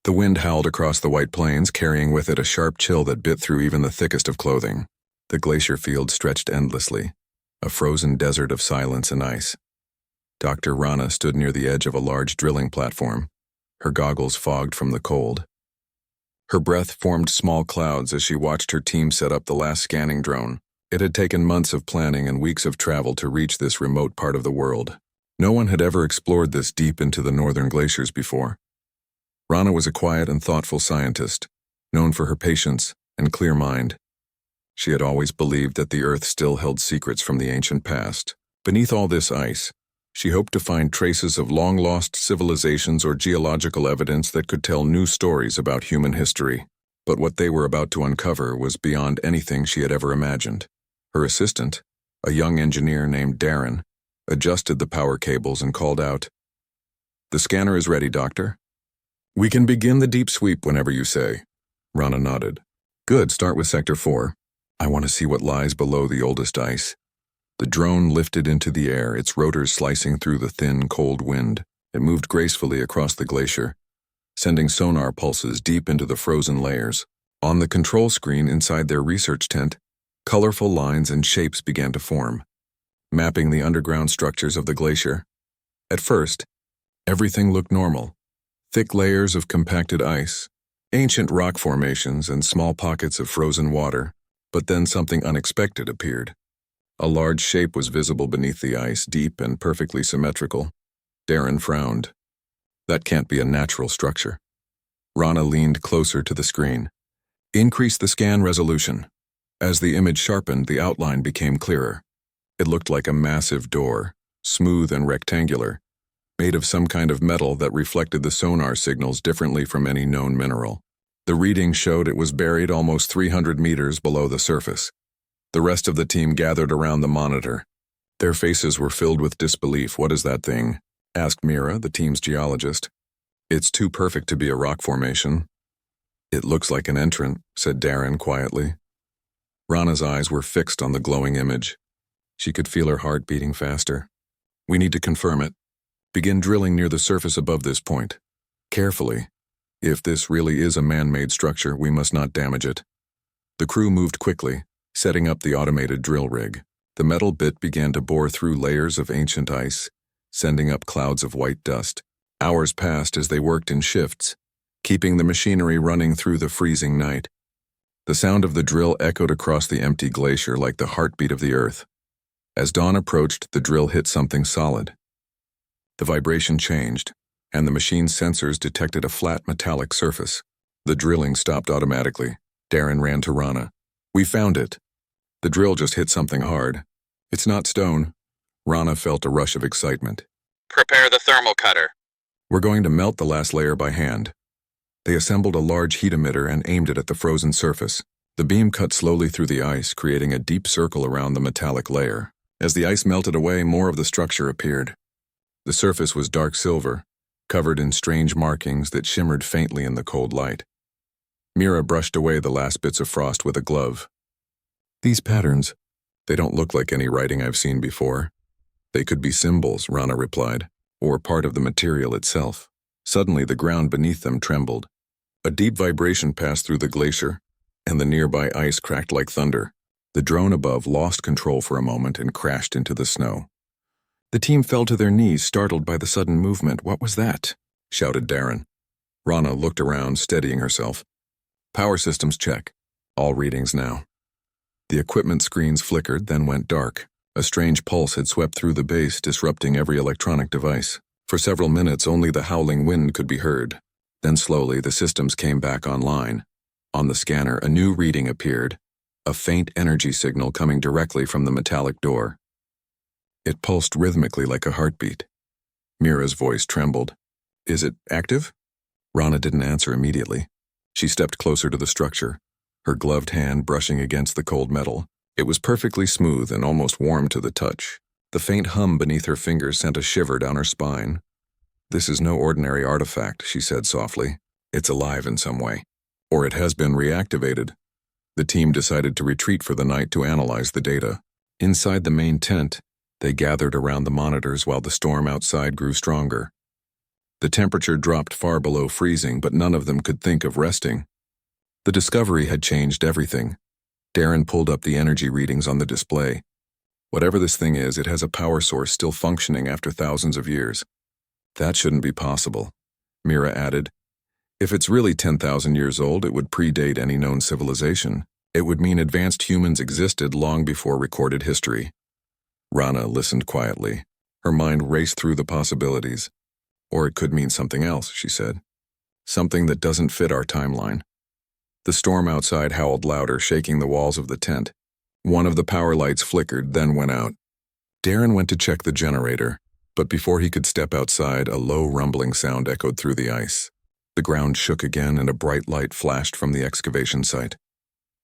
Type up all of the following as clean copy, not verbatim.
The wind howled across the white plains, carrying with it a sharp chill that bit through even the thickest of clothing. The glacier field stretched endlessly, a frozen desert of silence and ice. Dr. Rana stood near the edge of a large drilling platform, her goggles fogged from the cold. Her breath formed small clouds as she watched her team set up the last scanning drone. It had taken months of planning and weeks of travel to reach this remote part of the world. No one had ever explored this deep into the northern glaciers before. Rana was a quiet and thoughtful scientist, known for her patience and clear mind. She had always believed that the Earth still held secrets from the ancient past. Beneath all this ice, she hoped to find traces of long-lost civilizations or geological evidence that could tell new stories about human history. But what they were about to uncover was beyond anything she had ever imagined. Her assistant, a young engineer named Darren, adjusted the power cables and called out, "The scanner is ready, Doctor." "We can begin the deep sweep whenever you say." Rana nodded. "Good, start with Sector 4. I want to see what lies below the oldest ice." The drone lifted into the air, its rotors slicing through the thin, cold wind. It moved gracefully across the glacier, sending sonar pulses deep into the frozen layers. On the control screen inside their research tent, colorful lines and shapes began to form, mapping the underground structures of the glacier. At first, everything looked normal. Thick layers of compacted ice, ancient rock formations, and small pockets of frozen water. But then something unexpected appeared. A large shape was visible beneath the ice, deep and perfectly symmetrical. Darren frowned. "That can't be a natural structure." Rana leaned closer to the screen. "Increase the scan resolution." As the image sharpened, the outline became clearer. It looked like a massive door, smooth and rectangular, made of some kind of metal that reflected the sonar signals differently from any known mineral. The reading showed it was buried almost 300 meters below the surface. The rest of the team gathered around the monitor. Their faces were filled with disbelief. "What is that thing?" asked Mira, the team's geologist. "It's too perfect to be a rock formation." "It looks like an entrant," said Darren quietly. Rana's eyes were fixed on the glowing image. She could feel her heart beating faster. "We need to confirm it. Begin drilling near the surface above this point. Carefully. If this really is a man-made structure, we must not damage it." The crew moved quickly, setting up the automated drill rig. The metal bit began to bore through layers of ancient ice, sending up clouds of white dust. Hours passed as they worked in shifts, keeping the machinery running through the freezing night. The sound of the drill echoed across the empty glacier like the heartbeat of the Earth. As dawn approached, the drill hit something solid. The vibration changed, and the machine's sensors detected a flat metallic surface. The drilling stopped automatically. Darren ran to Rana. "We found it. The drill just hit something hard. It's not stone." Rana felt a rush of excitement. "Prepare the thermal cutter." "We're going to melt the last layer by hand." They assembled a large heat emitter and aimed it at the frozen surface. The beam cut slowly through the ice, creating a deep circle around the metallic layer. As the ice melted away, more of the structure appeared. The surface was dark silver, covered in strange markings that shimmered faintly in the cold light. Mira brushed away the last bits of frost with a glove. "These patterns, they don't look like any writing I've seen before." "They could be symbols," Rana replied, "or part of the material itself." Suddenly, the ground beneath them trembled. A deep vibration passed through the glacier, and the nearby ice cracked like thunder. The drone above lost control for a moment and crashed into the snow. The team fell to their knees, startled by the sudden movement. "What was that?" shouted Darren. Rana looked around, steadying herself. "Power systems check. All readings now." The equipment screens flickered, then went dark. A strange pulse had swept through the base, disrupting every electronic device. For several minutes, only the howling wind could be heard. Then slowly, the systems came back online. On the scanner, a new reading appeared, a faint energy signal coming directly from the metallic door. It pulsed rhythmically like a heartbeat. Mira's voice trembled. "Is it active?" Rana didn't answer immediately. She stepped closer to the structure, her gloved hand brushing against the cold metal. It was perfectly smooth and almost warm to the touch. The faint hum beneath her fingers sent a shiver down her spine. "This is no ordinary artifact," she said softly. "It's alive in some way. Or it has been reactivated." The team decided to retreat for the night to analyze the data. Inside the main tent, they gathered around the monitors while the storm outside grew stronger. The temperature dropped far below freezing, but none of them could think of resting. The discovery had changed everything. Darren pulled up the energy readings on the display. Whatever this thing is, it has a power source still functioning after thousands of years. That shouldn't be possible, Mira added. If it's really 10,000 years old, it would predate any known civilization. It would mean advanced humans existed long before recorded history. Rana listened quietly. Her mind raced through the possibilities. Or it could mean something else, she said. Something that doesn't fit our timeline. The storm outside howled louder, shaking the walls of the tent. One of the power lights flickered, then went out. Darren went to check the generator, but before he could step outside, a low rumbling sound echoed through the ice. The ground shook again and a bright light flashed from the excavation site.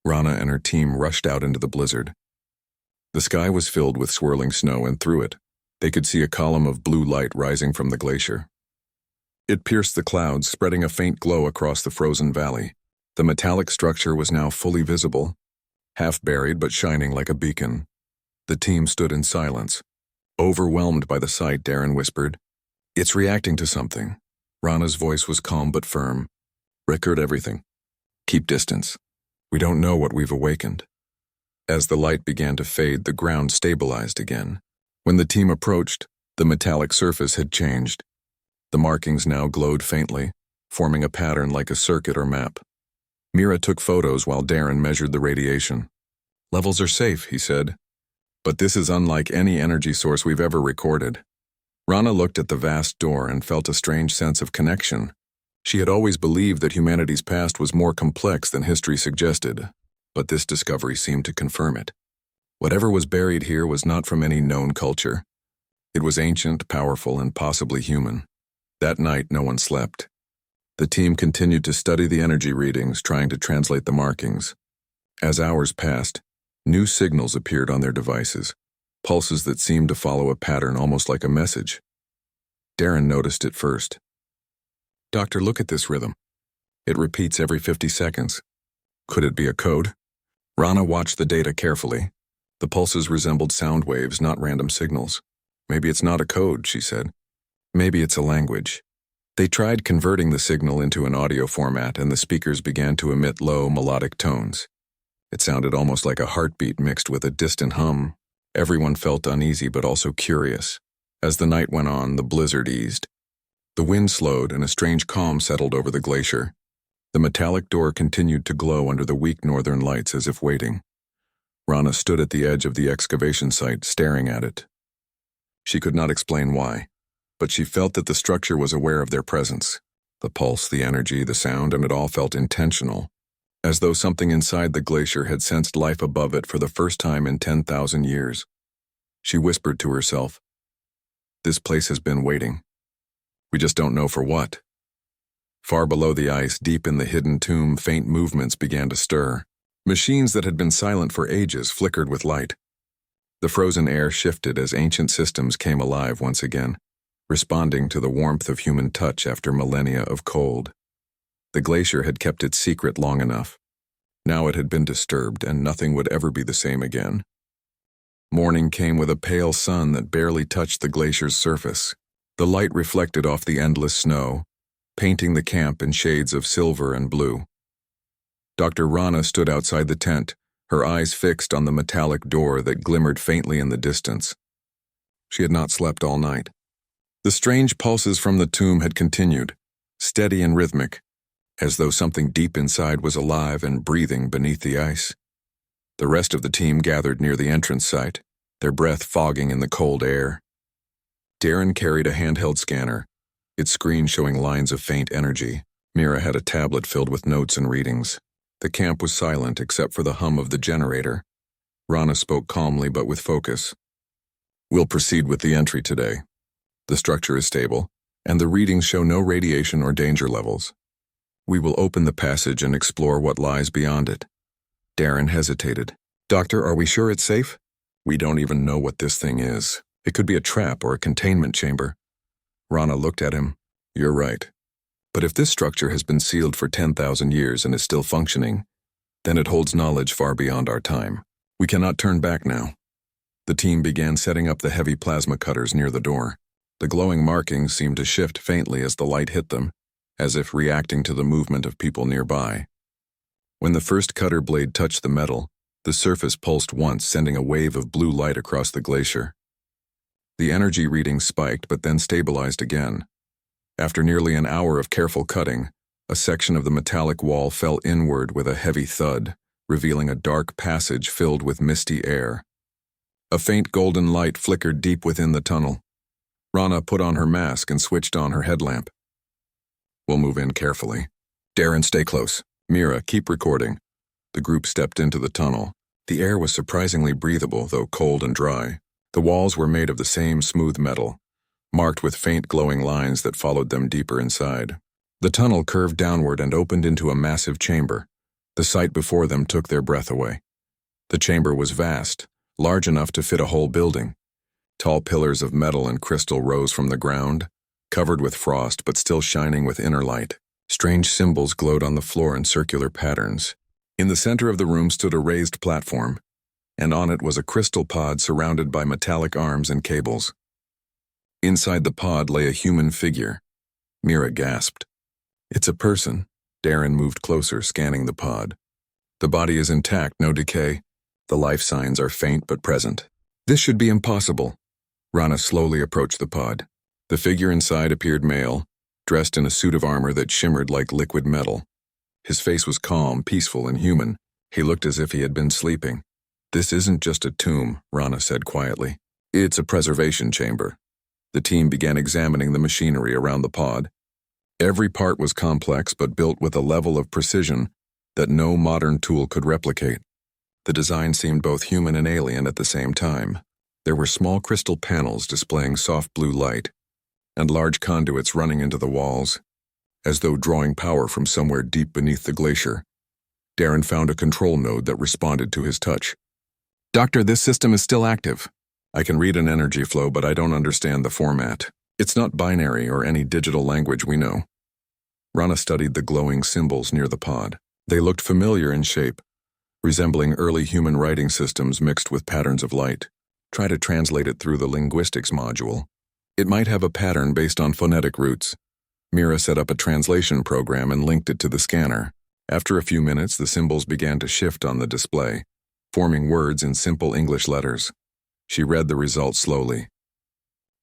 Rana and her team rushed out into the blizzard. The sky was filled with swirling snow, and through it, they could see a column of blue light rising from the glacier. It pierced the clouds, spreading a faint glow across the frozen valley. The metallic structure was now fully visible, half buried but shining like a beacon. The team stood in silence. Overwhelmed by the sight, Darren whispered, "It's reacting to something." Rana's voice was calm but firm. "Record everything. Keep distance. We don't know what we've awakened." As the light began to fade, the ground stabilized again. When the team approached, the metallic surface had changed. The markings now glowed faintly, forming a pattern like a circuit or map. Mira took photos while Darren measured the radiation. "Levels are safe," he said. "But this is unlike any energy source we've ever recorded." Rana looked at the vast door and felt a strange sense of connection. She had always believed that humanity's past was more complex than history suggested, but this discovery seemed to confirm it. Whatever was buried here was not from any known culture. It was ancient, powerful, and possibly human. That night, no one slept. The team continued to study the energy readings, trying to translate the markings. As hours passed, new signals appeared on their devices, pulses that seemed to follow a pattern almost like a message. Darren noticed it first. "Doctor, look at this rhythm. It repeats every 50 seconds. Could it be a code?" Rana watched the data carefully. The pulses resembled sound waves, not random signals. "Maybe it's not a code," she said. "Maybe it's a language." They tried converting the signal into an audio format, and the speakers began to emit low, melodic tones. It sounded almost like a heartbeat mixed with a distant hum. Everyone felt uneasy but also curious. As the night went on, the blizzard eased. The wind slowed and a strange calm settled over the glacier. The metallic door continued to glow under the weak northern lights as if waiting. Rana stood at the edge of the excavation site, staring at it. She could not explain why, but she felt that the structure was aware of their presence. The pulse, the energy, the sound, and it all felt intentional, as though something inside the glacier had sensed life above it for the first time in 10,000 years. She whispered to herself, "This place has been waiting. We just don't know for what." Far below the ice, deep in the hidden tomb, faint movements began to stir. Machines that had been silent for ages flickered with light. The frozen air shifted as ancient systems came alive once again, responding to the warmth of human touch after millennia of cold. The glacier had kept its secret long enough. Now it had been disturbed, and nothing would ever be the same again. Morning came with a pale sun that barely touched the glacier's surface. The light reflected off the endless snow, painting the camp in shades of silver and blue. Dr. Rana stood outside the tent, her eyes fixed on the metallic door that glimmered faintly in the distance. She had not slept all night. The strange pulses from the tomb had continued, steady and rhythmic, as though something deep inside was alive and breathing beneath the ice. The rest of the team gathered near the entrance site, their breath fogging in the cold air. Darren carried a handheld scanner, its screen showing lines of faint energy. Mira had a tablet filled with notes and readings. The camp was silent except for the hum of the generator. Rana spoke calmly but with focus. "We'll proceed with the entry today. The structure is stable, and the readings show no radiation or danger levels. We will open the passage and explore what lies beyond it." Darren hesitated. "Doctor, are we sure it's safe? We don't even know what this thing is. It could be a trap or a containment chamber." Rana looked at him. "You're right. But if this structure has been sealed for 10,000 years and is still functioning, then it holds knowledge far beyond our time. We cannot turn back now." The team began setting up the heavy plasma cutters near the door. The glowing markings seemed to shift faintly as the light hit them, as if reacting to the movement of people nearby. When the first cutter blade touched the metal, the surface pulsed once, sending a wave of blue light across the glacier. The energy reading spiked but then stabilized again. After nearly an hour of careful cutting, a section of the metallic wall fell inward with a heavy thud, revealing a dark passage filled with misty air. A faint golden light flickered deep within the tunnel. Rana put on her mask and switched on her headlamp. "We'll move in carefully. Darren, stay close. Mira, keep recording." The group stepped into the tunnel. The air was surprisingly breathable, though cold and dry. The walls were made of the same smooth metal, marked with faint glowing lines that followed them deeper inside. The tunnel curved downward and opened into a massive chamber. The sight before them took their breath away. The chamber was vast, large enough to fit a whole building. Tall pillars of metal and crystal rose from the ground, covered with frost but still shining with inner light. Strange symbols glowed on the floor in circular patterns. In the center of the room stood a raised platform, and on it was a crystal pod surrounded by metallic arms and cables. Inside the pod lay a human figure. Mira gasped. "It's a person." Darren moved closer, scanning the pod. "The body is intact, no decay. The life signs are faint but present. This should be impossible." Rana slowly approached the pod. The figure inside appeared male, dressed in a suit of armor that shimmered like liquid metal. His face was calm, peaceful, and human. He looked as if he had been sleeping. "This isn't just a tomb," Rana said quietly. "It's a preservation chamber." The team began examining the machinery around the pod. Every part was complex but built with a level of precision that no modern tool could replicate. The design seemed both human and alien at the same time. There were small crystal panels displaying soft blue light, and large conduits running into the walls, as though drawing power from somewhere deep beneath the glacier. Darren found a control node that responded to his touch. "Doctor, this system is still active. I can read an energy flow, but I don't understand the format. It's not binary or any digital language we know." Rana studied the glowing symbols near the pod. They looked familiar in shape, resembling early human writing systems mixed with patterns of light. "Try to translate it through the linguistics module. It might have a pattern based on phonetic roots." Mira set up a translation program and linked it to the scanner. After a few minutes, the symbols began to shift on the display, forming words in simple English letters. She read the results slowly.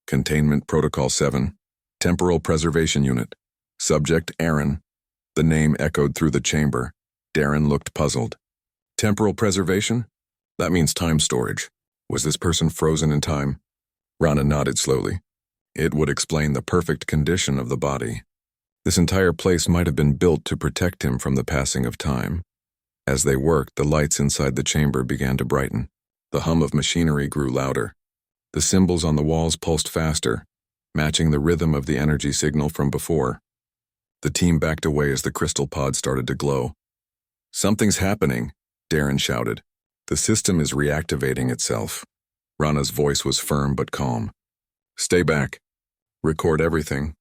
"Containment Protocol 7, Temporal Preservation Unit. Subject, Aaron." The name echoed through the chamber. Darren looked puzzled. "Temporal preservation? That means time storage. Was this person frozen in time?" Rana nodded slowly. "It would explain the perfect condition of the body. This entire place might have been built to protect him from the passing of time." As they worked, the lights inside the chamber began to brighten. The hum of machinery grew louder. The symbols on the walls pulsed faster, matching the rhythm of the energy signal from before. The team backed away as the crystal pod started to glow. "Something's happening," Darren shouted. "The system is reactivating itself." Rana's voice was firm but calm. "Stay back. Record everything.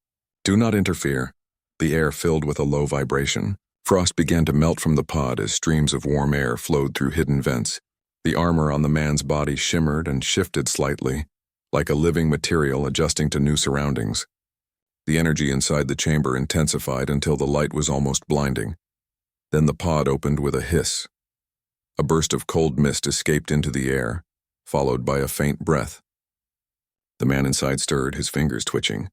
Do not interfere." The air filled with a low vibration. Frost began to melt from the pod as streams of warm air flowed through hidden vents. The armor on the man's body shimmered and shifted slightly, like a living material adjusting to new surroundings. The energy inside the chamber intensified until the light was almost blinding. Then the pod opened with a hiss. A burst of cold mist escaped into the air, followed by a faint breath. The man inside stirred, his fingers twitching.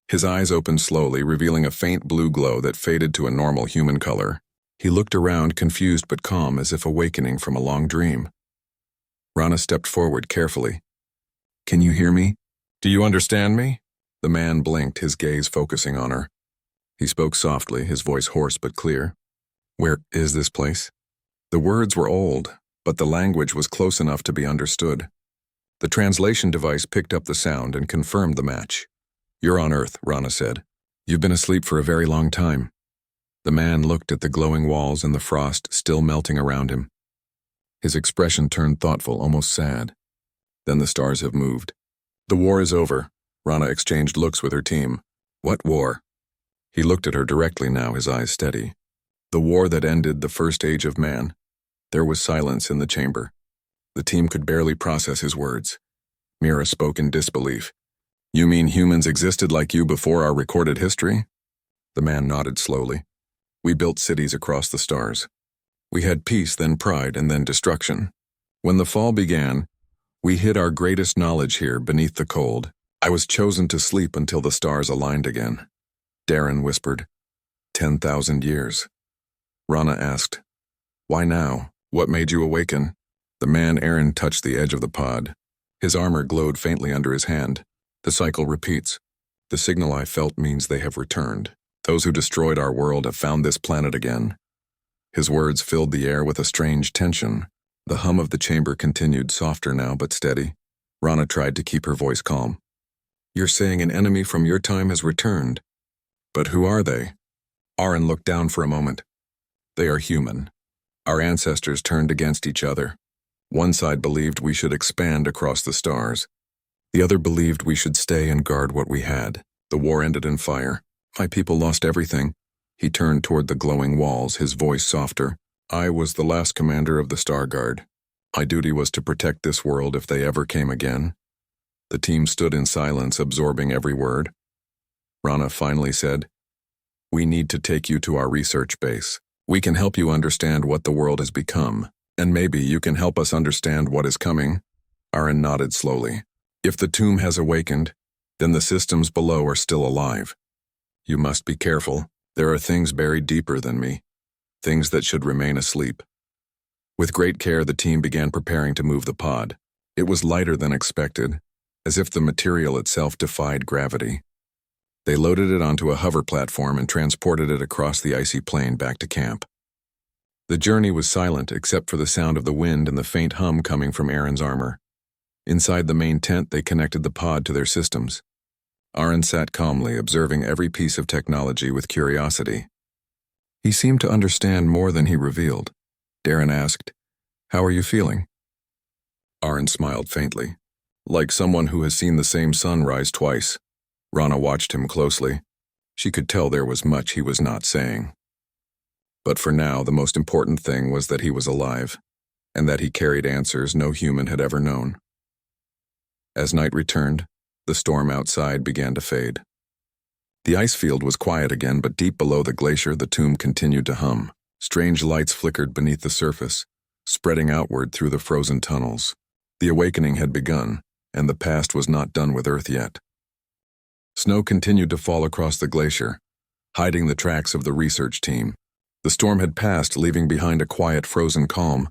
His eyes opened slowly, revealing a faint blue glow that faded to a normal human color. He looked around, confused but calm, as if awakening from a long dream. Rana stepped forward carefully. "Can you hear me? Do you understand me?" The man blinked, his gaze focusing on her. He spoke softly, his voice hoarse but clear. "Where is this place?" The words were old, but the language was close enough to be understood. The translation device picked up the sound and confirmed the match. "You're on Earth," Rana said. "You've been asleep for a very long time." The man looked at the glowing walls and the frost still melting around him. His expression turned thoughtful, almost sad. "Then the stars have moved. The war is over." Rana exchanged looks with her team. "What war?" He looked at her directly now, his eyes steady. "The war that ended the first age of man." There was silence in the chamber. The team could barely process his words. Mira spoke in disbelief. You mean humans existed like you before our recorded history? The man nodded slowly. We built cities across the stars. We had peace, then pride, and then destruction. When the fall began, we hid our greatest knowledge here beneath the cold. I was chosen to sleep until the stars aligned again. Darren whispered, 10,000 years. Rana asked, why now? What made you awaken? The man Aaron touched the edge of the pod. His armor glowed faintly under his hand. The cycle repeats. The signal I felt means they have returned. Those who destroyed our world have found this planet again. His words filled the air with a strange tension. The hum of the chamber continued, softer now but steady. Rana tried to keep her voice calm. You're saying an enemy from your time has returned. But who are they? Aaron looked down for a moment. They are human. Our ancestors turned against each other. One side believed we should expand across the stars. The other believed we should stay and guard what we had. The war ended in fire. My people lost everything. He turned toward the glowing walls, his voice softer. I was the last commander of the Star Guard. My duty was to protect this world if they ever came again. The team stood in silence, absorbing every word. Rana finally said, we need to take you to our research base. We can help you understand what the world has become, and maybe you can help us understand what is coming. Aaron nodded slowly. If the tomb has awakened, then the systems below are still alive. You must be careful. There are things buried deeper than me, things that should remain asleep. With great care, the team began preparing to move the pod. It was lighter than expected, as if the material itself defied gravity. They loaded it onto a hover platform and transported it across the icy plain back to camp. The journey was silent except for the sound of the wind and the faint hum coming from Aaron's armor. Inside the main tent, they connected the pod to their systems. Aaron sat calmly, observing every piece of technology with curiosity. He seemed to understand more than he revealed. Darren asked, how are you feeling? Aaron smiled faintly, like someone who has seen the same sun rise twice. Rana watched him closely. She could tell there was much he was not saying. But for now, the most important thing was that he was alive, and that he carried answers no human had ever known. As night returned, the storm outside began to fade. The ice field was quiet again, but deep below the glacier, the tomb continued to hum. Strange lights flickered beneath the surface, spreading outward through the frozen tunnels. The awakening had begun, and the past was not done with Earth yet. Snow continued to fall across the glacier, hiding the tracks of the research team. The storm had passed, leaving behind a quiet, frozen calm.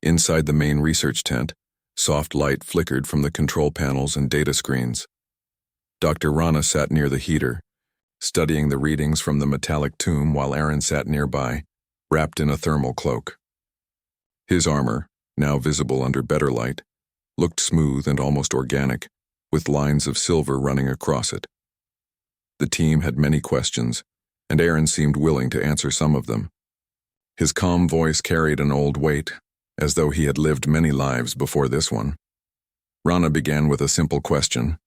Inside the main research tent, soft light flickered from the control panels and data screens. Dr. Rana sat near the heater, studying the readings from the metallic tomb while Aaron sat nearby, wrapped in a thermal cloak. His armor, now visible under better light, looked smooth and almost organic, with lines of silver running across it. The team had many questions, and Aaron seemed willing to answer some of them. His calm voice carried an old weight, as though he had lived many lives before this one. Rana began with a simple question.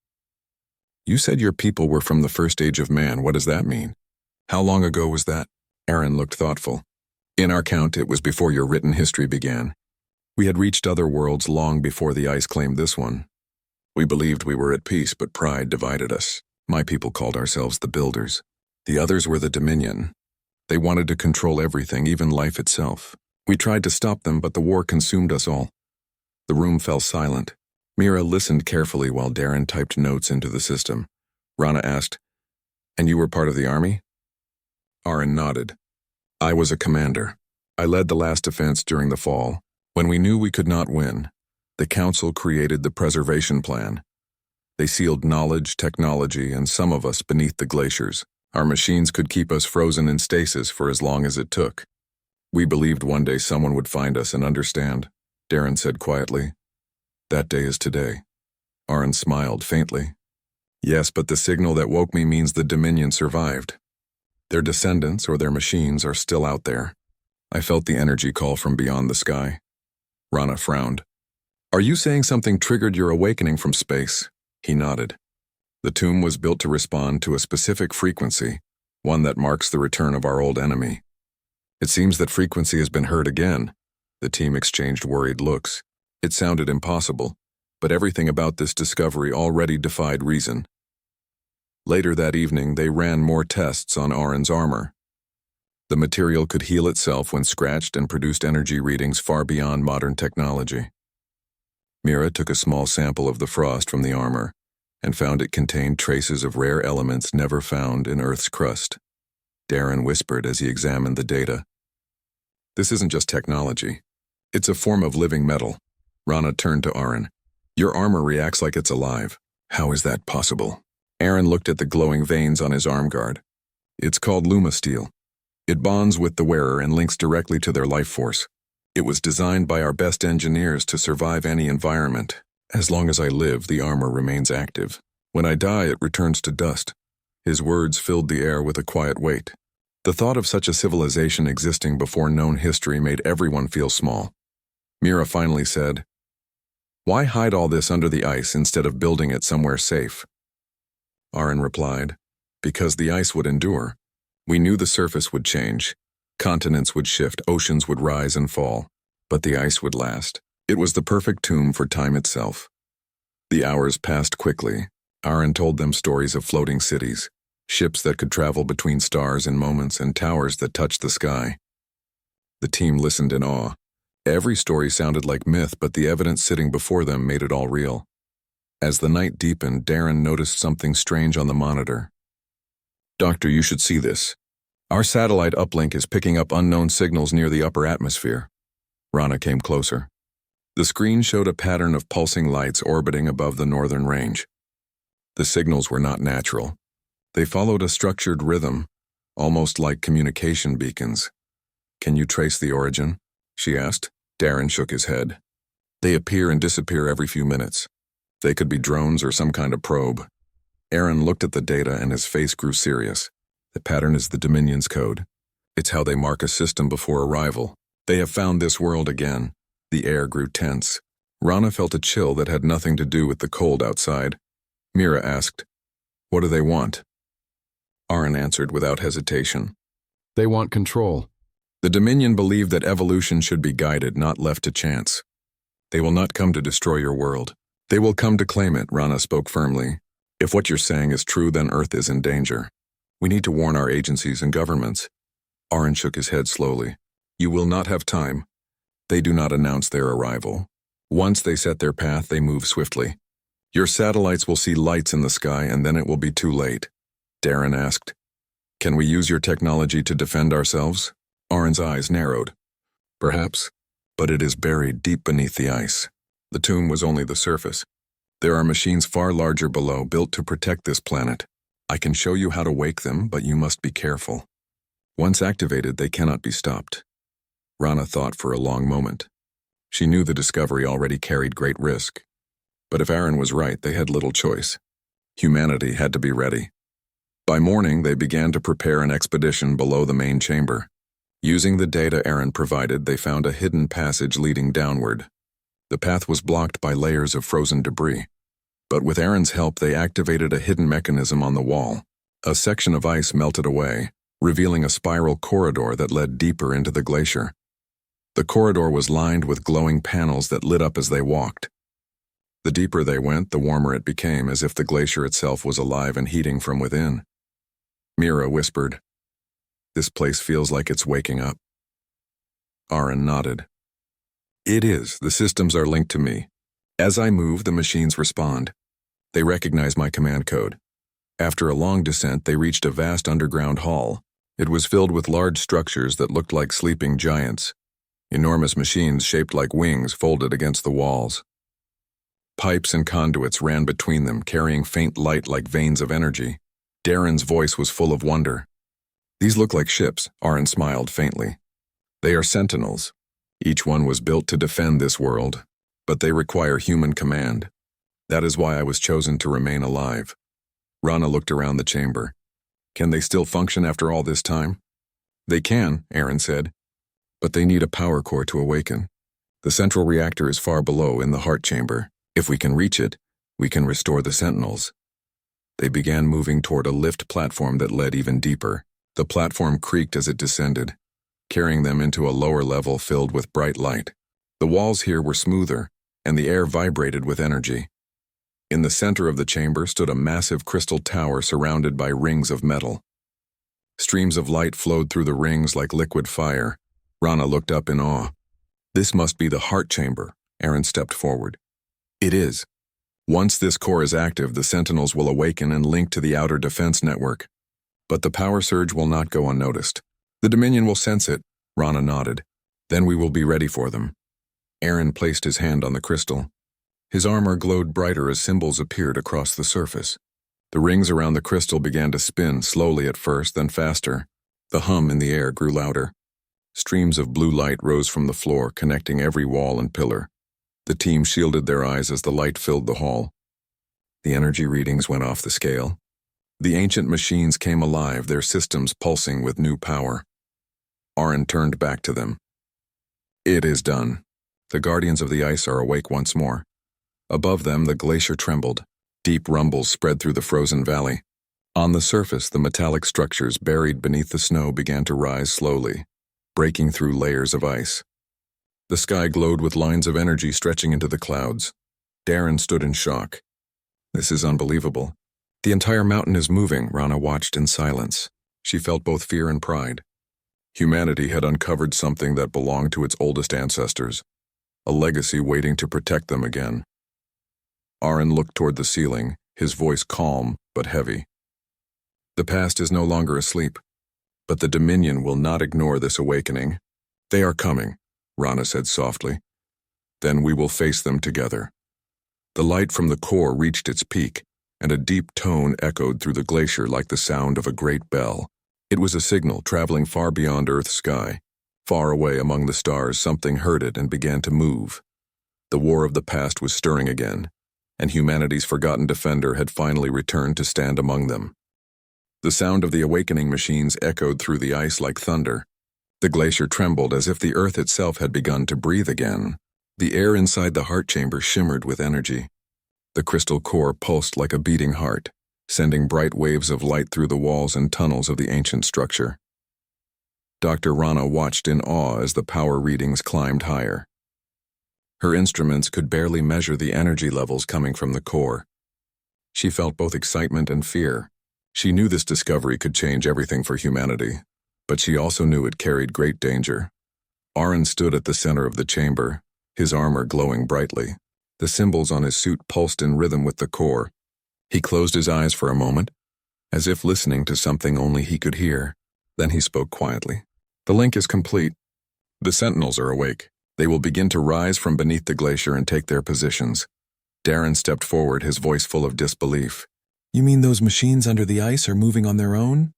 You said your people were from the first age of man. What does that mean? How long ago was that? Aaron looked thoughtful. In our count, it was before your written history began. We had reached other worlds long before the ice claimed this one. We believed we were at peace, but pride divided us. My people called ourselves the Builders. The others were the Dominion. They wanted to control everything, even life itself. We tried to stop them, but the war consumed us all. The room fell silent. Mira listened carefully while Darren typed notes into the system. Rana asked, and you were part of the army? Aaron nodded. I was a commander. I led the last defense during the fall. When we knew we could not win, the Council created the preservation plan. They sealed knowledge, technology, and some of us beneath the glaciers. Our machines could keep us frozen in stasis for as long as it took. We believed one day someone would find us and understand, Darren said quietly. That day is today. Aaron smiled faintly. Yes, but the signal that woke me means the Dominion survived. Their descendants or their machines are still out there. I felt the energy call from beyond the sky. Rana frowned. Are you saying something triggered your awakening from space? He nodded. The tomb was built to respond to a specific frequency, one that marks the return of our old enemy. It seems that frequency has been heard again. The team exchanged worried looks. It sounded impossible, but everything about this discovery already defied reason. Later that evening, they ran more tests on Aron's armor. The material could heal itself when scratched and produced energy readings far beyond modern technology. Mira took a small sample of the frost from the armor and found it contained traces of rare elements never found in Earth's crust. Darren whispered as he examined the data. "This isn't just technology. It's a form of living metal." Rana turned to Aron. "Your armor reacts like it's alive. How is that possible?" Aaron looked at the glowing veins on his arm guard. "It's called Lumasteel. It bonds with the wearer and links directly to their life force. It was designed by our best engineers to survive any environment. As long as I live, the armor remains active. When I die, it returns to dust." His words filled the air with a quiet weight. The thought of such a civilization existing before known history made everyone feel small. Mira finally said, "Why hide all this under the ice instead of building it somewhere safe?" Aron replied, "Because the ice would endure. We knew the surface would change. Continents would shift, oceans would rise and fall, but the ice would last. It was the perfect tomb for time itself." The hours passed quickly. Aron told them stories of floating cities, ships that could travel between stars in moments, and towers that touched the sky. The team listened in awe. Every story sounded like myth, but the evidence sitting before them made it all real. As the night deepened, Darren noticed something strange on the monitor. "Doctor, you should see this. Our satellite uplink is picking up unknown signals near the upper atmosphere." Rana came closer. The screen showed a pattern of pulsing lights orbiting above the northern range. The signals were not natural. They followed a structured rhythm, almost like communication beacons. "Can you trace the origin?" she asked. Darren shook his head. "They appear and disappear every few minutes. They could be drones or some kind of probe." Aaron looked at the data and his face grew serious. "The pattern is the Dominion's code. It's how they mark a system before arrival. They have found this world again." The air grew tense. Rana felt a chill that had nothing to do with the cold outside. Mira asked, "What do they want?" Aron answered without hesitation. "They want control. The Dominion believe that evolution should be guided, not left to chance. They will not come to destroy your world. They will come to claim it," Rana spoke firmly. "If what you're saying is true, then Earth is in danger. We need to warn our agencies and governments." Aron shook his head slowly. "You will not have time. They do not announce their arrival. Once they set their path, they move swiftly. Your satellites will see lights in the sky, and then it will be too late." Darren asked, "Can we use your technology to defend ourselves?" Aron's eyes narrowed. "Perhaps, but it is buried deep beneath the ice. The tomb was only the surface. There are machines far larger below, built to protect this planet. I can show you how to wake them, but you must be careful. Once activated, they cannot be stopped." Rana thought for a long moment. She knew the discovery already carried great risk. But if Aron was right, they had little choice. Humanity had to be ready. By morning, they began to prepare an expedition below the main chamber. Using the data Aron provided, they found a hidden passage leading downward. The path was blocked by layers of frozen debris. But with Aron's help, they activated a hidden mechanism on the wall. A section of ice melted away, revealing a spiral corridor that led deeper into the glacier. The corridor was lined with glowing panels that lit up as they walked. The deeper they went, the warmer it became, as if the glacier itself was alive and heating from within. Mira whispered, "This place feels like it's waking up." Aron nodded. "It is. The systems are linked to me. As I move, the machines respond. They recognize my command code." After a long descent, they reached a vast underground hall. It was filled with large structures that looked like sleeping giants. Enormous machines shaped like wings folded against the walls. Pipes and conduits ran between them, carrying faint light like veins of energy. Darren's voice was full of wonder. "These look like ships," Aron smiled faintly. "They are sentinels. Each one was built to defend this world, but they require human command. That is why I was chosen to remain alive." Rana looked around the chamber. "Can they still function after all this time?" "They can," Aron said, "but they need a power core to awaken. The central reactor is far below in the heart chamber. If we can reach it, we can restore the sentinels." They began moving toward a lift platform that led even deeper. The platform creaked as it descended, carrying them into a lower level filled with bright light. The walls here were smoother, and the air vibrated with energy. In the center of the chamber stood a massive crystal tower surrounded by rings of metal. Streams of light flowed through the rings like liquid fire. Rana looked up in awe. This must be the heart chamber. Aaron stepped forward. It is. Once this core is active, the Sentinels will awaken and link to the outer defense network. But the power surge will not go unnoticed. The Dominion will sense it. Rana nodded. Then we will be ready for them. Aaron placed his hand on the crystal. His armor glowed brighter as symbols appeared across the surface. The rings around the crystal began to spin, slowly at first, then faster. The hum in the air grew louder. Streams of blue light rose from the floor, connecting every wall and pillar. The team shielded their eyes as the light filled the hall. The energy readings went off the scale. The ancient machines came alive, their systems pulsing with new power. Aaron turned back to them. It is done. The Guardians of the Ice are awake once more. Above them, the glacier trembled. Deep rumbles spread through the frozen valley. On the surface, the metallic structures buried beneath the snow began to rise slowly, breaking through layers of ice. The sky glowed with lines of energy stretching into the clouds. Darren stood in shock. This is unbelievable. The entire mountain is moving, Rana watched in silence. She felt both fear and pride. Humanity had uncovered something that belonged to its oldest ancestors, a legacy waiting to protect them again. Aaron looked toward the ceiling, his voice calm but heavy. The past is no longer asleep, but the Dominion will not ignore this awakening. They are coming, Rana said softly. Then we will face them together. The light from the core reached its peak, and a deep tone echoed through the glacier like the sound of a great bell. It was a signal traveling far beyond Earth's sky. Far away among the stars, something heard it and began to move. The war of the past was stirring again, and humanity's forgotten defender had finally returned to stand among them. The sound of the awakening machines echoed through the ice like thunder. The glacier trembled as if the Earth itself had begun to breathe again. The air inside the heart chamber shimmered with energy. The crystal core pulsed like a beating heart, sending bright waves of light through the walls and tunnels of the ancient structure. Dr. Rana watched in awe as the power readings climbed higher. Her instruments could barely measure the energy levels coming from the core. She felt both excitement and fear. She knew this discovery could change everything for humanity, but she also knew it carried great danger. Aaron stood at the center of the chamber, his armor glowing brightly. The symbols on his suit pulsed in rhythm with the core. He closed his eyes for a moment, as if listening to something only he could hear. Then he spoke quietly. The link is complete. The Sentinels are awake. They will begin to rise from beneath the glacier and take their positions. Darren stepped forward, his voice full of disbelief. You mean those machines under the ice are moving on their own?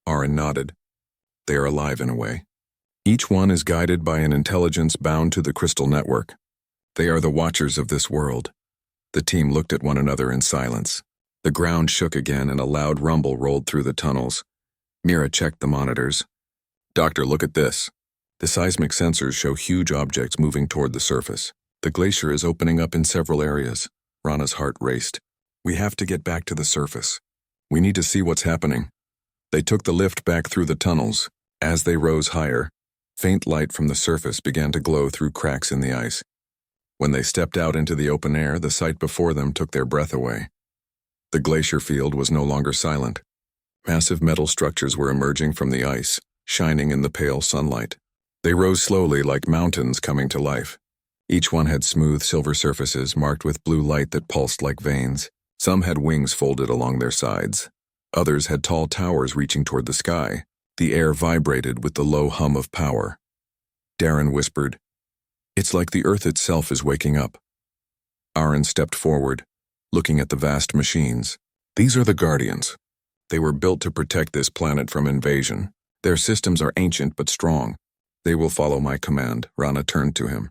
Aaron nodded. They are alive in a way. Each one is guided by an intelligence bound to the crystal network. They are the watchers of this world. The team looked at one another in silence. The ground shook again and a loud rumble rolled through the tunnels. Mira checked the monitors. Doctor, look at this. The seismic sensors show huge objects moving toward the surface. The glacier is opening up in several areas. Rana's heart raced. We have to get back to the surface. We need to see what's happening. They took the lift back through the tunnels. As they rose higher, faint light from the surface began to glow through cracks in the ice. When they stepped out into the open air, the sight before them took their breath away. The glacier field was no longer silent. Massive metal structures were emerging from the ice, shining in the pale sunlight. They rose slowly like mountains coming to life. Each one had smooth silver surfaces marked with blue light that pulsed like veins. Some had wings folded along their sides. Others had tall towers reaching toward the sky. The air vibrated with the low hum of power. Darren whispered, "It's like the Earth itself is waking up." Aaron stepped forward, looking at the vast machines. These are the Guardians. They were built to protect this planet from invasion. Their systems are ancient but strong. They will follow my command. Rana turned to him.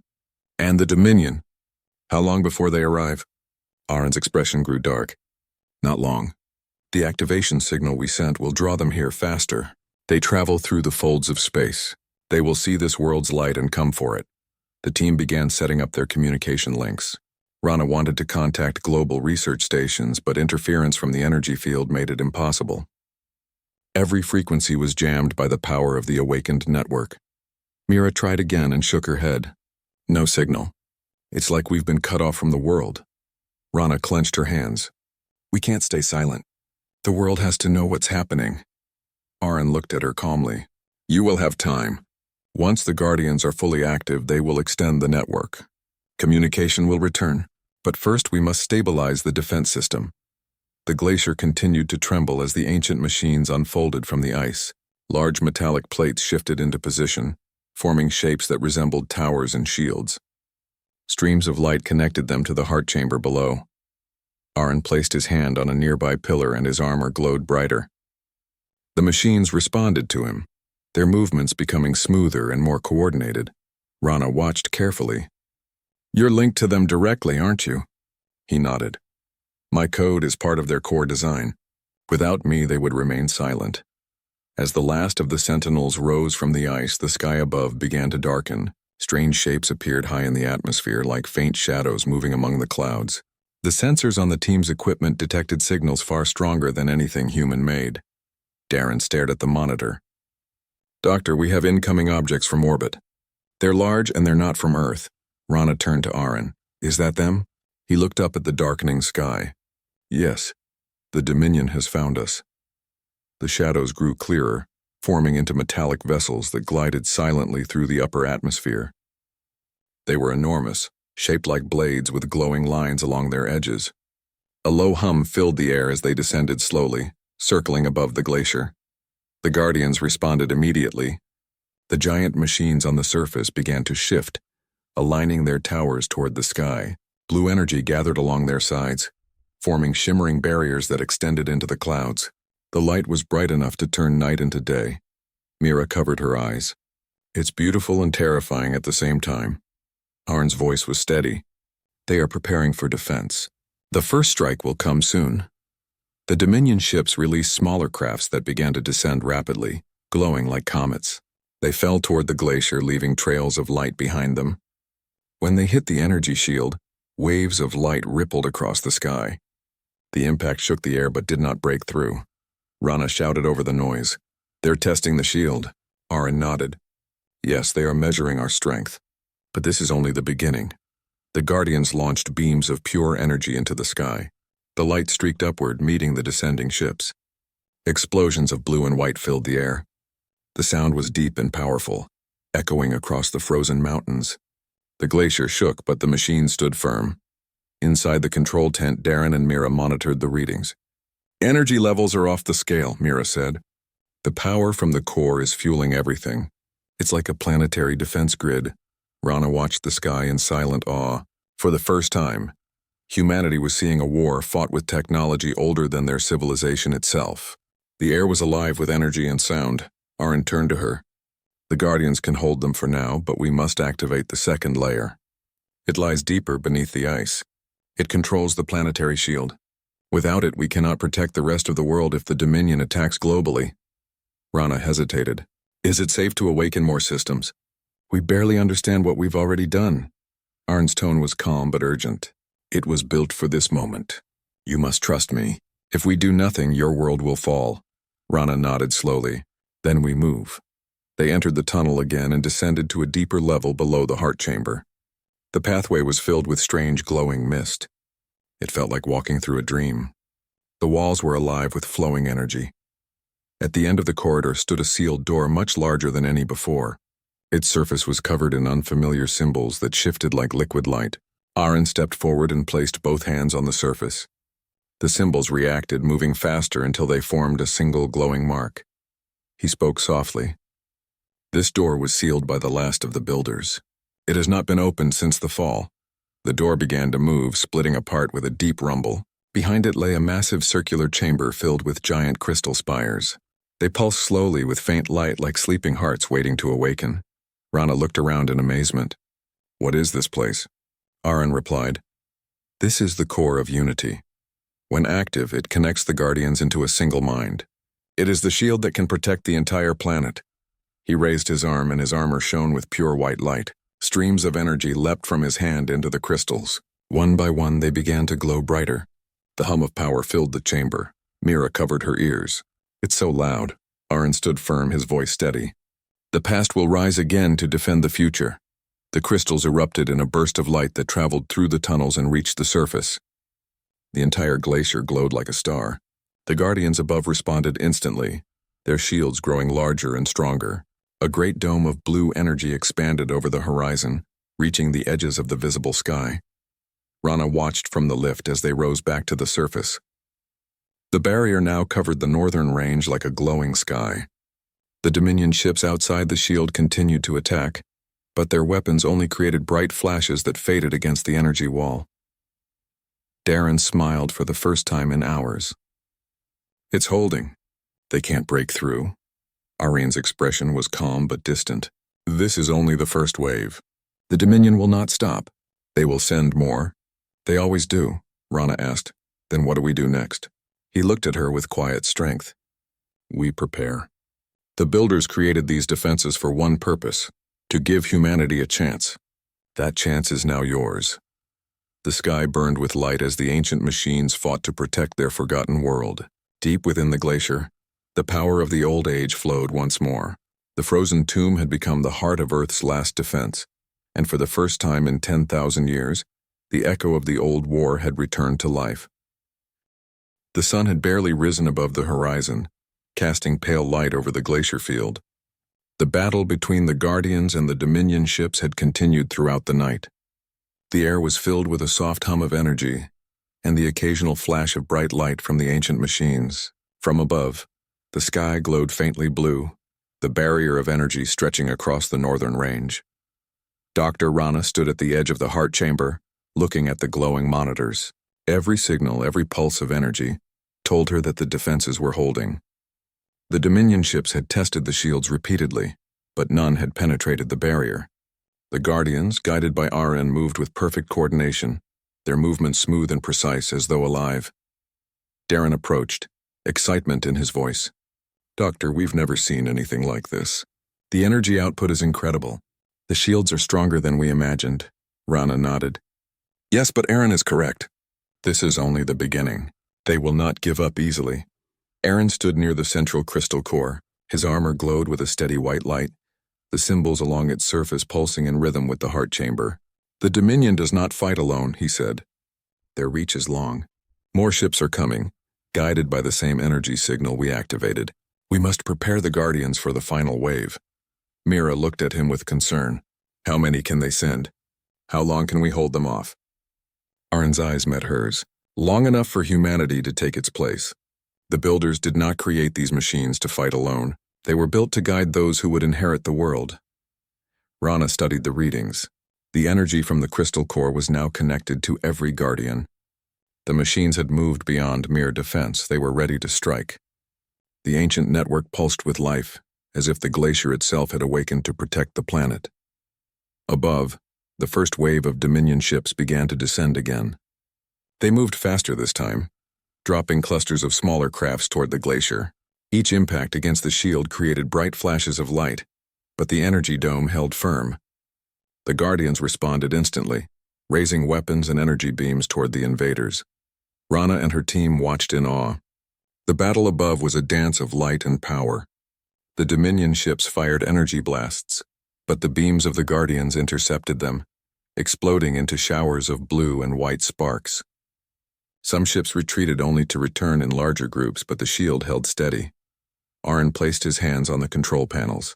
And the Dominion. How long before they arrive? Aaron's expression grew dark. Not long. The activation signal we sent will draw them here faster. They travel through the folds of space. They will see this world's light and come for it. The team began setting up their communication links. Rana wanted to contact global research stations, but interference from the energy field made it impossible. Every frequency was jammed by the power of the awakened network. Mira tried again and shook her head. No signal. It's like we've been cut off from the world. Rana clenched her hands. We can't stay silent. The world has to know what's happening. Aaron looked at her calmly. You will have time. Once the Guardians are fully active, they will extend the network. Communication will return, but first we must stabilize the defense system. The glacier continued to tremble as the ancient machines unfolded from the ice. Large metallic plates shifted into position, forming shapes that resembled towers and shields. Streams of light connected them to the heart chamber below. Aaron placed his hand on a nearby pillar and his armor glowed brighter. The machines responded to him, their movements becoming smoother and more coordinated. Rana watched carefully. You're linked to them directly, aren't you? He nodded. My code is part of their core design. Without me, they would remain silent. As the last of the sentinels rose from the ice, the sky above began to darken. Strange shapes appeared high in the atmosphere, like faint shadows moving among the clouds. The sensors on the team's equipment detected signals far stronger than anything human-made. Darren stared at the monitor. Doctor, we have incoming objects from orbit. They're large and they're not from Earth. Rana turned to Aaron. Is that them? He looked up at the darkening sky. Yes, the Dominion has found us. The shadows grew clearer, forming into metallic vessels that glided silently through the upper atmosphere. They were enormous, shaped like blades with glowing lines along their edges. A low hum filled the air as they descended slowly, circling above the glacier. The Guardians responded immediately. The giant machines on the surface began to shift, aligning their towers toward the sky. Blue energy gathered along their sides, forming shimmering barriers that extended into the clouds. The light was bright enough to turn night into day. Mira covered her eyes. It's beautiful and terrifying at the same time. Aaron's voice was steady. They are preparing for defense. The first strike will come soon. The Dominion ships released smaller crafts that began to descend rapidly, glowing like comets. They fell toward the glacier, leaving trails of light behind them. When they hit the energy shield, waves of light rippled across the sky. The impact shook the air but did not break through. Rana shouted over the noise. They're testing the shield. Aaron nodded. Yes, they are measuring our strength. But this is only the beginning. The Guardians launched beams of pure energy into the sky. The light streaked upward, meeting the descending ships. Explosions of blue and white filled the air. The sound was deep and powerful, echoing across the frozen mountains. The glacier shook, but the machine stood firm. Inside the control tent, Darren and Mira monitored the readings. Energy levels are off the scale, Mira said. The power from the core is fueling everything. It's like a planetary defense grid. Rana watched the sky in silent awe. For the first time, humanity was seeing a war fought with technology older than their civilization itself. The air was alive with energy and sound. Aaron turned to her. The Guardians can hold them for now, but we must activate the second layer. It lies deeper beneath the ice. It controls the planetary shield. Without it, we cannot protect the rest of the world if the Dominion attacks globally. Rana hesitated. Is it safe to awaken more systems? We barely understand what we've already done. Aaron's tone was calm but urgent. It was built for this moment. You must trust me. If we do nothing, your world will fall. Rana nodded slowly. Then we move. They entered the tunnel again and descended to a deeper level below the heart chamber. The pathway was filled with strange glowing mist. It felt like walking through a dream. The walls were alive with flowing energy. At the end of the corridor stood a sealed door much larger than any before. Its surface was covered in unfamiliar symbols that shifted like liquid light. Aaron stepped forward and placed both hands on the surface. The symbols reacted, moving faster until they formed a single glowing mark. He spoke softly. This door was sealed by the last of the builders. It has not been opened since the fall. The door began to move, splitting apart with a deep rumble. Behind it lay a massive circular chamber filled with giant crystal spires. They pulsed slowly with faint light like sleeping hearts waiting to awaken. Rana looked around in amazement. What is this place? Aaron replied. This is the core of unity. When active, it connects the Guardians into a single mind. It is the shield that can protect the entire planet. He raised his arm and his armor shone with pure white light. Streams of energy leapt from his hand into the crystals. One by one, they began to glow brighter. The hum of power filled the chamber. Mira covered her ears. It's so loud. Aaron stood firm, his voice steady. The past will rise again to defend the future. The crystals erupted in a burst of light that traveled through the tunnels and reached the surface. The entire glacier glowed like a star. The Guardians above responded instantly, their shields growing larger and stronger. A great dome of blue energy expanded over the horizon, reaching the edges of the visible sky. Rana watched from the lift as they rose back to the surface. The barrier now covered the northern range like a glowing sky. The Dominion ships outside the shield continued to attack, but their weapons only created bright flashes that faded against the energy wall. Darren smiled for the first time in hours. It's holding. They can't break through. Arian's expression was calm but distant. This is only the first wave. The Dominion will not stop. They will send more. They always do, Rana asked. Then what do we do next? He looked at her with quiet strength. We prepare. The builders created these defenses for one purpose, to give humanity a chance. That chance is now yours. The sky burned with light as the ancient machines fought to protect their forgotten world. Deep within the glacier, the power of the old age flowed once more. The frozen tomb had become the heart of Earth's last defense, and for the first time in 10,000 years, the echo of the old war had returned to life. The sun had barely risen above the horizon, casting pale light over the glacier field. The battle between the Guardians and the Dominion ships had continued throughout the night. The air was filled with a soft hum of energy, and the occasional flash of bright light from the ancient machines. From above, the sky glowed faintly blue, the barrier of energy stretching across the northern range. Dr. Rana stood at the edge of the heart chamber, looking at the glowing monitors. Every signal, every pulse of energy, told her that the defenses were holding. The Dominion ships had tested the shields repeatedly, but none had penetrated the barrier. The Guardians, guided by Aren, moved with perfect coordination, their movements smooth and precise as though alive. Darren approached, excitement in his voice. Doctor, we've never seen anything like this. The energy output is incredible. The shields are stronger than we imagined. Rana nodded. Yes, but Aren is correct. This is only the beginning. They will not give up easily. Aren stood near the central crystal core. His armor glowed with a steady white light, the symbols along its surface pulsing in rhythm with the heart chamber. The Dominion does not fight alone, he said. Their reach is long. More ships are coming, guided by the same energy signal we activated. We must prepare the Guardians for the final wave. Mira looked at him with concern. How many can they send? How long can we hold them off? Aren's eyes met hers. Long enough for humanity to take its place. The builders did not create these machines to fight alone. They were built to guide those who would inherit the world. Rana studied the readings. The energy from the crystal core was now connected to every Guardian. The machines had moved beyond mere defense. They were ready to strike. The ancient network pulsed with life, as if the glacier itself had awakened to protect the planet. Above, the first wave of Dominion ships began to descend again. They moved faster this time, dropping clusters of smaller crafts toward the glacier. Each impact against the shield created bright flashes of light, but the energy dome held firm. The Guardians responded instantly, raising weapons and energy beams toward the invaders. Rana and her team watched in awe. The battle above was a dance of light and power. The Dominion ships fired energy blasts, but the beams of the Guardians intercepted them, exploding into showers of blue and white sparks. Some ships retreated only to return in larger groups, but the shield held steady. Aren placed his hands on the control panels,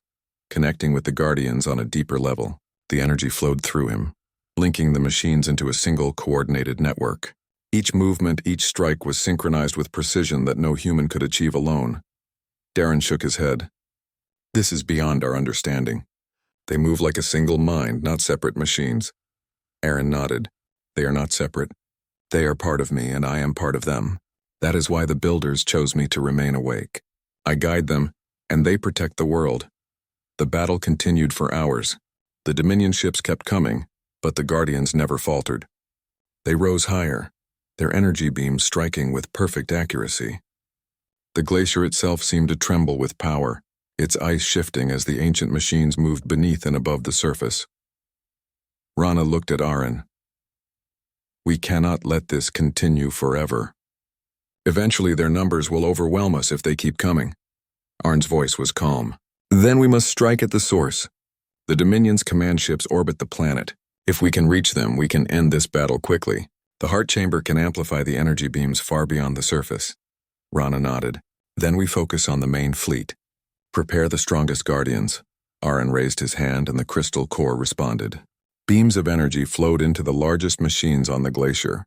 connecting with the Guardians on a deeper level. The energy flowed through him, linking the machines into a single coordinated network. Each movement, each strike was synchronized with precision that no human could achieve alone. Darren shook his head. This is beyond our understanding. They move like a single mind, not separate machines. Aren nodded. They are not separate. They are part of me, and I am part of them. That is why the builders chose me to remain awake. I guide them, and they protect the world. The battle continued for hours. The Dominion ships kept coming, but the Guardians never faltered. They rose higher, their energy beams striking with perfect accuracy. The glacier itself seemed to tremble with power, its ice shifting as the ancient machines moved beneath and above the surface. Rana looked at Aren. We cannot let this continue forever. Eventually their numbers will overwhelm us if they keep coming. Aren's voice was calm. Then we must strike at the source. The Dominion's command ships orbit the planet. If we can reach them, we can end this battle quickly. The heart chamber can amplify the energy beams far beyond the surface. Rana nodded. Then we focus on the main fleet. Prepare the strongest guardians. Aaron raised his hand and the crystal core responded. Beams of energy flowed into the largest machines on the glacier.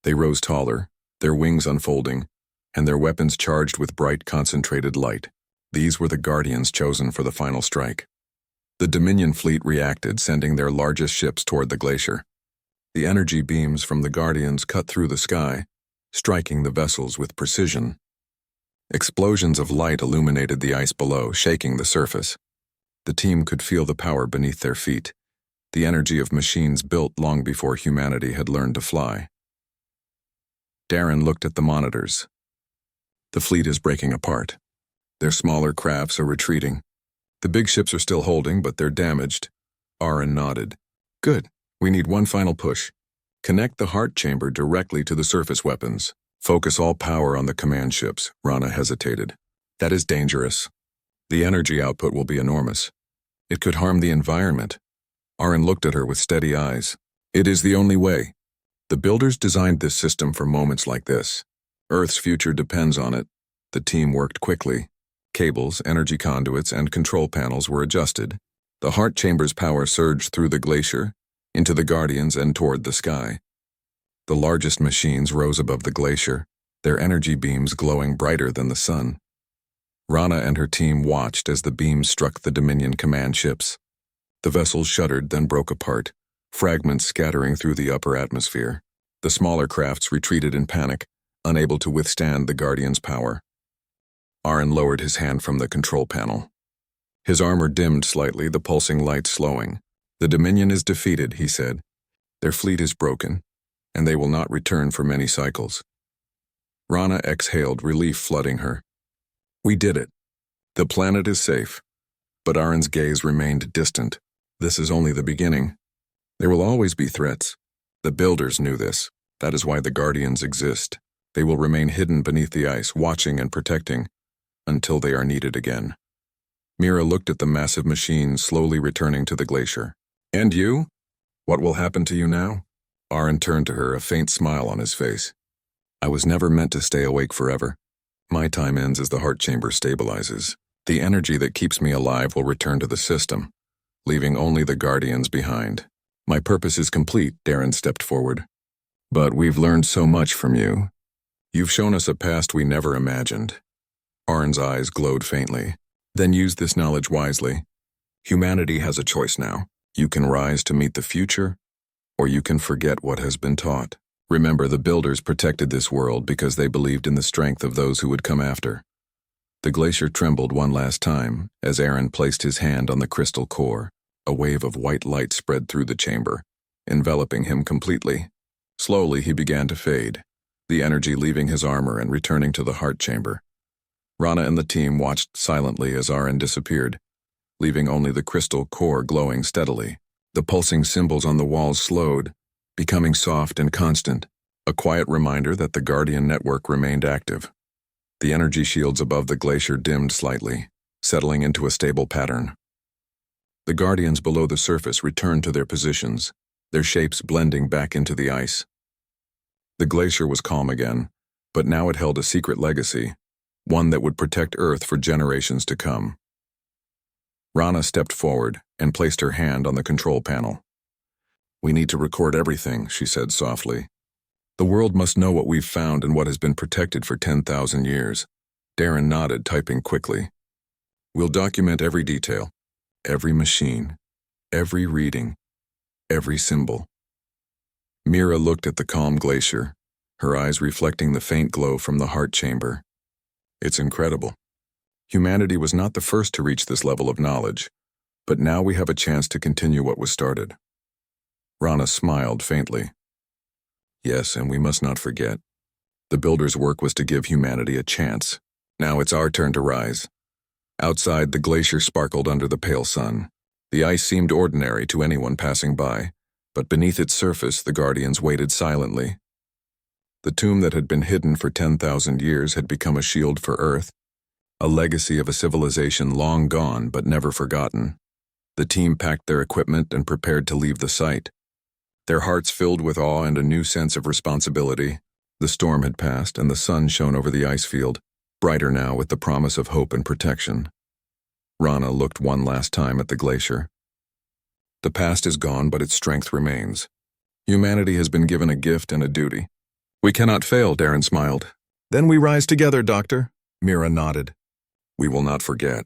They rose taller, their wings unfolding, and their weapons charged with bright, concentrated light. These were the guardians chosen for the final strike. The Dominion fleet reacted, sending their largest ships toward the glacier. The energy beams from the guardians cut through the sky, striking the vessels with precision. Explosions of light illuminated the ice below, shaking the surface. The team could feel the power beneath their feet, the energy of machines built long before humanity had learned to fly. Darren looked at the monitors. The fleet is breaking apart. Their smaller crafts are retreating. The big ships are still holding, but they're damaged. Aaron nodded. Good. We need one final push. Connect the heart chamber directly to the surface weapons. Focus all power on the command ships. Rana hesitated. That is dangerous. The energy output will be enormous. It could harm the environment. Aaron looked at her with steady eyes. It is the only way. The builders designed this system for moments like this. Earth's future depends on it. The team worked quickly. Cables, energy conduits, and control panels were adjusted. The heart chamber's power surged through the glacier, into the guardians, and toward the sky. The largest machines rose above the glacier, their energy beams glowing brighter than the sun. Rana and her team watched as the beams struck the Dominion command ships. The vessels shuddered, then broke apart, fragments scattering through the upper atmosphere. The smaller crafts retreated in panic, unable to withstand the Guardian's power. Aaron lowered his hand from the control panel. His armor dimmed slightly, the pulsing light slowing. The Dominion is defeated, he said. Their fleet is broken, and they will not return for many cycles. Rana exhaled, relief flooding her. We did it. The planet is safe. But Aaron's gaze remained distant. This is only the beginning. There will always be threats. The builders knew this. That is why the Guardians exist. They will remain hidden beneath the ice, watching and protecting, until they are needed again. Mira looked at the massive machines slowly returning to the glacier. And you? What will happen to you now? Aaron turned to her, a faint smile on his face. I was never meant to stay awake forever. My time ends as the heart chamber stabilizes. The energy that keeps me alive will return to the system, leaving only the Guardians behind. My purpose is complete, Darren stepped forward. But we've learned so much from you. You've shown us a past we never imagined. Aaron's eyes glowed faintly. Then use this knowledge wisely. Humanity has a choice now. You can rise to meet the future, or you can forget what has been taught. Remember, the builders protected this world because they believed in the strength of those who would come after. The glacier trembled one last time as Aaron placed his hand on the crystal core. A wave of white light spread through the chamber, enveloping him completely. Slowly, he began to fade, the energy leaving his armor and returning to the heart chamber. Rana and the team watched silently as Aaron disappeared, leaving only the crystal core glowing steadily. The pulsing symbols on the walls slowed, becoming soft and constant, a quiet reminder that the Guardian network remained active. The energy shields above the glacier dimmed slightly, settling into a stable pattern. The Guardians below the surface returned to their positions, their shapes blending back into the ice. The glacier was calm again, but now it held a secret legacy, one that would protect Earth for generations to come. Rana stepped forward and placed her hand on the control panel. We need to record everything, she said softly. The world must know what we've found and what has been protected for 10,000 years. Darren nodded, typing quickly. We'll document every detail, every machine, every reading, every symbol. Mira looked at the calm glacier, her eyes reflecting the faint glow from the heart chamber. It's incredible. Humanity was not the first to reach this level of knowledge, but now we have a chance to continue what was started. Rana smiled faintly. Yes, and we must not forget. The builders' work was to give humanity a chance. Now it's our turn to rise. Outside, the glacier sparkled under the pale sun. The ice seemed ordinary to anyone passing by, but beneath its surface the Guardians waited silently. The tomb that had been hidden for 10,000 years had become a shield for Earth, a legacy of a civilization long gone but never forgotten. The team packed their equipment and prepared to leave the site. Their hearts filled with awe and a new sense of responsibility. The storm had passed, and the sun shone over the ice field, brighter now with the promise of hope and protection. Rana looked one last time at the glacier. The past is gone, but its strength remains. Humanity has been given a gift and a duty. We cannot fail, Darren smiled. Then we rise together, Doctor. Mira nodded. We will not forget.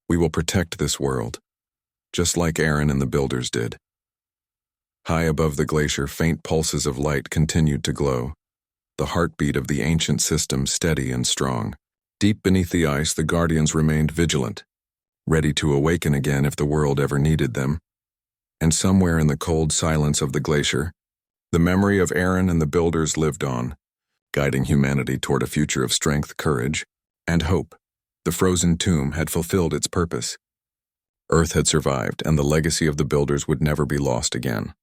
We will protect this world, just like Aaron and the builders did. High above the glacier, faint pulses of light continued to glow, the heartbeat of the ancient system steady and strong. Deep beneath the ice, the Guardians remained vigilant, ready to awaken again if the world ever needed them. And somewhere in the cold silence of the glacier, the memory of Aaron and the builders lived on, guiding humanity toward a future of strength, courage, and hope. The frozen tomb had fulfilled its purpose. Earth had survived, and the legacy of the builders would never be lost again.